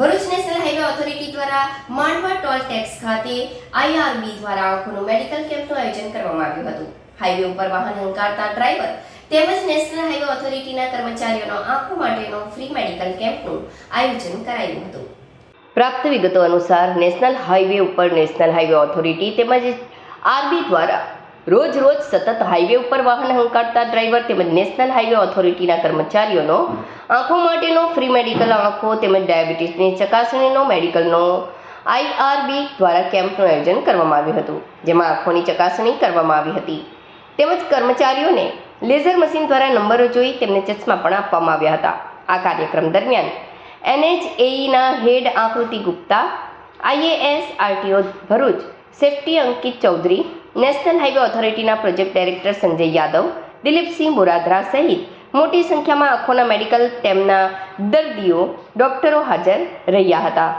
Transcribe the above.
Bharuch national highway authority દ્વારા માંડવા toll tax ખાતે IRB દ્વારા આંખોનું મેડિકલ કેમ્પનું આયોજન કરવામાં આવ્યું હતું. હાઈવે ઉપર વાહન હંકારતા ડ્રાઈવર તેમજ નેશનલ હાઈવે ઓથોરિટીના કર્મચારીઓનો આંખો માટેનો ફ્રી મેડિકલ કેમ્પનું આયોજન કરાયું હતું. પ્રાપ્ત વિગતો અનુસાર નેશનલ હાઈવે ઉપર નેશનલ હાઈવે ઓથોરિટી તેમજ આરબી દ્વારા રોજ સતત હાઈવે ઉપર વાહન હંકારતા ડ્રાઈવર તેમજ નેશનલ હાઈવે ઓથોરિટીના કર્મચારીઓનો આંખો માટેનો ફ્રી મેડિકલ આંખો તેમજ ડાયાબિટીસની ચકાસણીનો મેડિકલનો આઈઆરબી દ્વારા કેમ્પનું આયોજન કરવામાં આવ્યું હતું, જેમાં આંખોની ચકાસણી કરવામાં આવી હતી તેમજ કર્મચારીઓને લેઝર મશીન દ્વારા નંબરો જોઈ તેમને ચશ્મા પણ આપવામાં આવ્યા હતા. આ કાર્યક્રમ દરમિયાન NHAEના head Akriti Gupta, IAS RTO Bharuch safety Ankit Chaudhary, national highway ઓથોરિટીના પ્રોજેક્ટ ડાયરેક્ટર સંજય યાદવ, દિલીપસિંહ બોરાદરા સહિત મોટી સંખ્યામાં આંખોના મેડિકલ તેમના દર્દીઓ, ડોક્ટરો હાજર રહ્યા હતા.